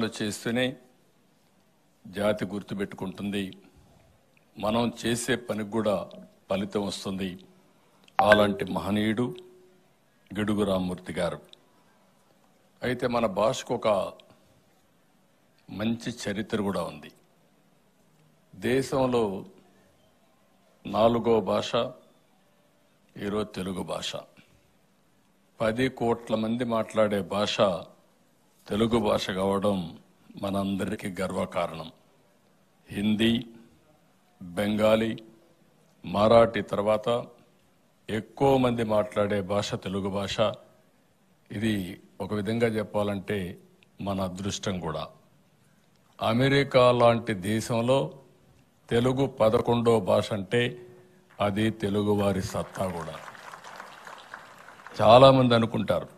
చేస్తేనే జాతి గుర్తుపెట్టుకుంటుంది. మనం చేసే పనికి కూడా ఫలితం వస్తుంది. అలాంటి మహనీయుడు గిడుగు రామ్మూర్తి గారు. అయితే మన భాషకు ఒక మంచి చరిత్ర కూడా ఉంది. దేశంలో 4వ భాష ఈరోజు తెలుగు భాష. 10 కోట్ల మంది మాట్లాడే భాష తెలుగు భాష కావడం మనందరికీ గర్వకారణం. హిందీ, బెంగాలీ, మరాఠీ తర్వాత ఎక్కువ మంది మాట్లాడే భాష తెలుగు భాష. ఇది ఒక విధంగా చెప్పాలంటే మన అదృష్టం కూడా. అమెరికా లాంటి దేశంలో తెలుగు 11వ భాష అంటే అది తెలుగు వారి సత్తా కూడా. చాలామంది అనుకుంటారు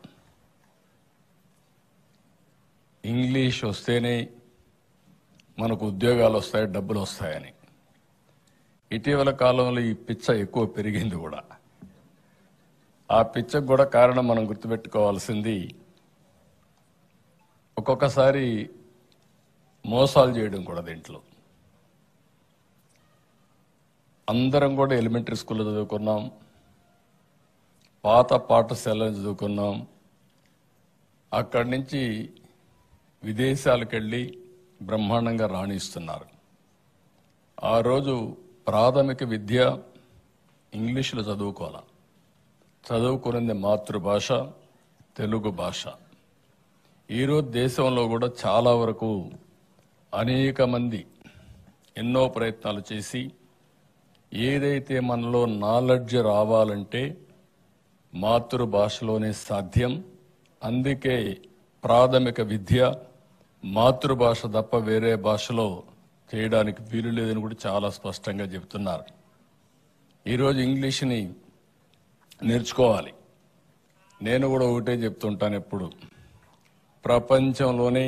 ఇంగ్లీష్ వస్తేనే మనకు ఉద్యోగాలు వస్తాయి, డబ్బులు వస్తాయని. ఇటీవల కాలంలో ఈ పిచ్చ ఎక్కువ పెరిగింది కూడా. ఆ పిచ్చకు కూడా కారణం మనం గుర్తుపెట్టుకోవాల్సింది, ఒక్కొక్కసారి మోసాలు చేయడం కూడా. దీంట్లో అందరం కూడా ఎలిమెంటరీ స్కూల్లో చదువుకున్నాం, పాత పాఠశాలలో చదువుకున్నాం. అక్కడి నుంచి విదేశాలకు వెళ్ళి బ్రహ్మాండంగా రాణిస్తున్నారు. ఆ రోజు ప్రాథమిక విద్య ఇంగ్లీషులో చదువుకోవాలి. చదువుకునేది మాతృభాష తెలుగు భాష. ఈరోజు దేశంలో కూడా చాలా వరకు అనేక మంది ఎన్నో ప్రయత్నాలు చేసి ఏదైతే మనలో నాలెడ్జ్ రావాలంటే మాతృభాషలోనే సాధ్యం. అందుకే ప్రాథమిక విద్య మాతృభాష తప్ప వేరే భాషలో చేయడానికి వీలు లేదని కూడా చాలా స్పష్టంగా చెబుతున్నారు. ఈరోజు ఇంగ్లీష్ని నేర్చుకోవాలి. నేను కూడా ఒకటే చెప్తుంటాను ఎప్పుడు, ప్రపంచంలోనే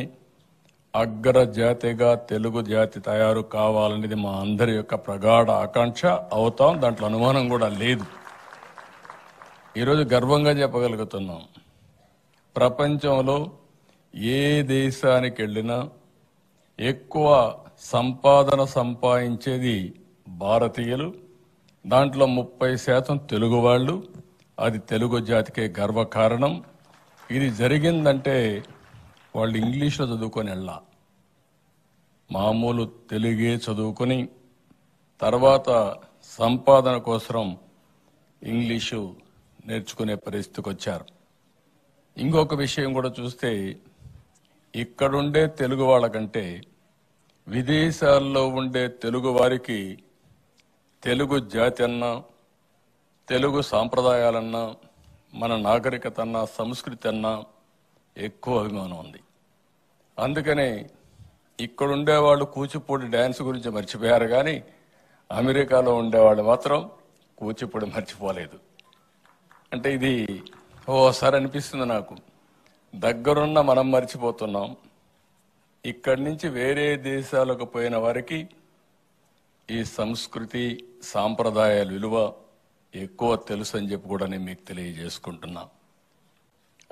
అగ్ర జాతిగా తెలుగు జాతి తయారు కావాలనేది మా అందరి యొక్క ప్రగాఢ ఆకాంక్ష. అవుతాం, దాంట్లో అనుమానం కూడా లేదు. ఈరోజు గర్వంగా చెప్పగలుగుతున్నాం, ప్రపంచంలో ఏ దేశానికి వెళ్ళినా ఎక్కువ సంపాదన సంపాదించేది భారతీయులు. దాంట్లో 30% తెలుగు వాళ్ళు. అది తెలుగు జాతికే గర్వకారణం. ఇది జరిగిందంటే వాళ్ళు ఇంగ్లీష్లో చదువుకొని వెళ్ళా, మామూలు తెలుగే చదువుకొని తర్వాత సంపాదన కోసం ఇంగ్లీషు నేర్చుకునే పరిస్థితికి వచ్చారు. ఇంకొక విషయం కూడా చూస్తే, ఇక్కడుండే తెలుగు వాళ్ళకంటే విదేశాల్లో ఉండే తెలుగు వారికి తెలుగు జాతి అన్నా, తెలుగు సాంప్రదాయాలన్నా, మన నాగరికత అన్నా, సంస్కృతి అన్నా ఎక్కువ అభిమానం ఉంది. అందుకనే ఇక్కడుండేవాళ్ళు కూచిపూడి డ్యాన్స్ గురించి మర్చిపోయారు, కానీ అమెరికాలో ఉండేవాళ్ళు మాత్రం కూచిపూడి మర్చిపోలేదు. అంటే ఇది ఓసారి అనిపిస్తుంది నాకు, దగ్గరున్న మనం మర్చిపోతున్నాం, ఇక్కడి నుంచి వేరే దేశాలకు పోయిన వారికి ఈ సంస్కృతి సాంప్రదాయాల విలువ ఎక్కువ తెలుసు అని చెప్పి కూడా నేను మీకు తెలియజేసుకుంటున్నా.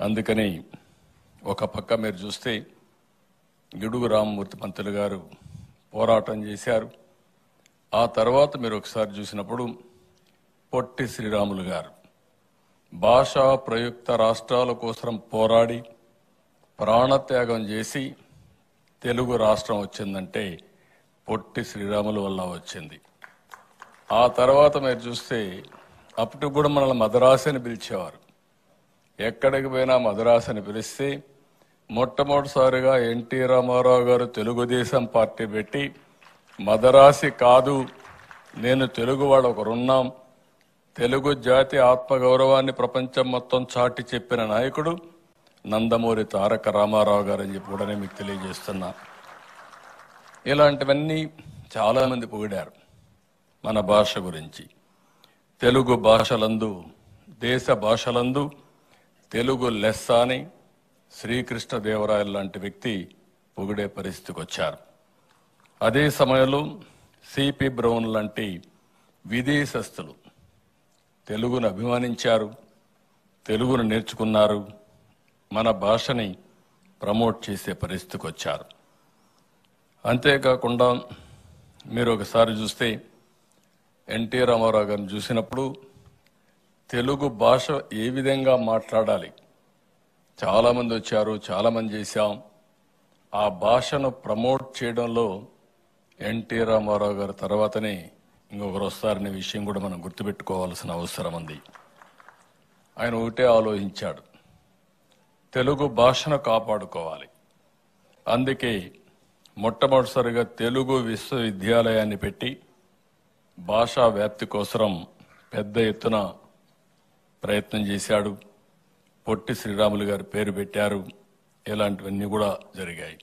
అందుకని ఒక పక్క మీరు చూస్తే గిడుగు రామ్మూర్తి పంతులు గారు పోరాటం చేశారు. ఆ తర్వాత మీరు ఒకసారి చూసినప్పుడు పొట్టి శ్రీరాములు గారు భాషా ప్రయుక్త రాష్ట్రాల కోసం పోరాడి ప్రాణత్యాగం చేసి తెలుగు రాష్ట్రం వచ్చిందంటే పొట్టి శ్రీరాములు వల్ల వచ్చింది. ఆ తర్వాత మీరు చూస్తే అప్పటికి కూడా మనల్ని మద్రాసు అని పిలిచేవారు. ఎక్కడికి పోయినా మద్రాసు అని పిలిస్తే మొట్టమొదటిసారిగా ఎన్టీ రామారావు గారు తెలుగుదేశం పార్టీ పెట్టి మద్రాసి కాదు, నేను తెలుగు వాడు ఒకరున్నాం, తెలుగు జాతి ఆత్మగౌరవాన్ని ప్రపంచం మొత్తం చాటి చెప్పిన నాయకుడు నందమూరి తారక రామారావు గారు అని చెప్పి కూడా మీకు తెలియజేస్తున్నా. ఇలాంటివన్నీ చాలామంది పొగిడారు మన భాష గురించి. తెలుగు భాషలందు, దేశ భాషలందు తెలుగు లెస్స అని శ్రీకృష్ణదేవరాయలు లాంటి వ్యక్తి పొగిడే పరిస్థితికి వచ్చారు. అదే సమయంలో సిపి బ్రౌన్ లాంటి విదేశస్తులు తెలుగును అభిమానించారు, తెలుగును నేర్చుకున్నారు, మన భాషని ప్రమోట్ చేసే పరిస్థితికి వచ్చారు. అంతేకాకుండా మీరు ఒకసారి చూస్తే ఎన్టీ రామారావు గారిని చూసినప్పుడు తెలుగు భాష ఏ విధంగా మాట్లాడాలి, చాలామంది వచ్చారు, చాలామంది చేశాం. ఆ భాషను ప్రమోట్ చేయడంలో ఎన్టీ రామారావు గారి తర్వాతనే ఇంకొకరు వస్తారనే విషయం కూడా మనం గుర్తుపెట్టుకోవాల్సిన అవసరం ఉంది. ఆయన ఒకటే ఆలోచించాడు, తెలుగు భాషను కాపాడుకోవాలి. అందుకే మొట్టమొదటిసారిగా తెలుగు విశ్వవిద్యాలయాన్ని పెట్టి భాషా వ్యాప్తి కోసం పెద్ద ఎత్తున ప్రయత్నం చేశాడు. పొట్టి శ్రీరాములు గారి పేరు పెట్టారు. ఇలాంటివన్నీ కూడా జరిగాయి.